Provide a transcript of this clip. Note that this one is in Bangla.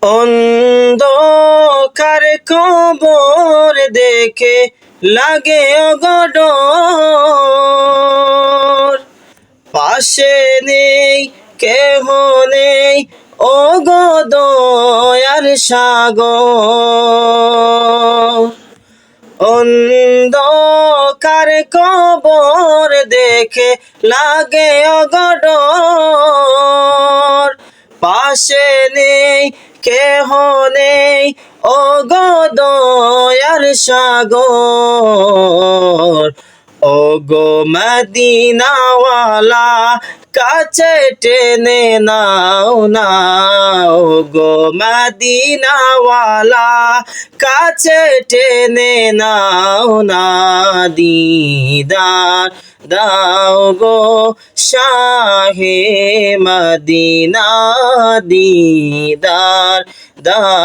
অন্ধকার কবর দেখে লাগে অগডর, পাশে নেই কেহ নেই ও গো দয়ার সাগর। অন্ধকার কবর দেখে লাগে অগডর, পাশে নেই কেহ নেই ও গো দয়ার সাগর। ও গো মদিনাওয়ালা কাছে টেনে নাও না, ও গো মদিনাওয়ালা কাছে টেনে নাও না, দিদার দাও গো শাহে মদিনা, দিদার দাও।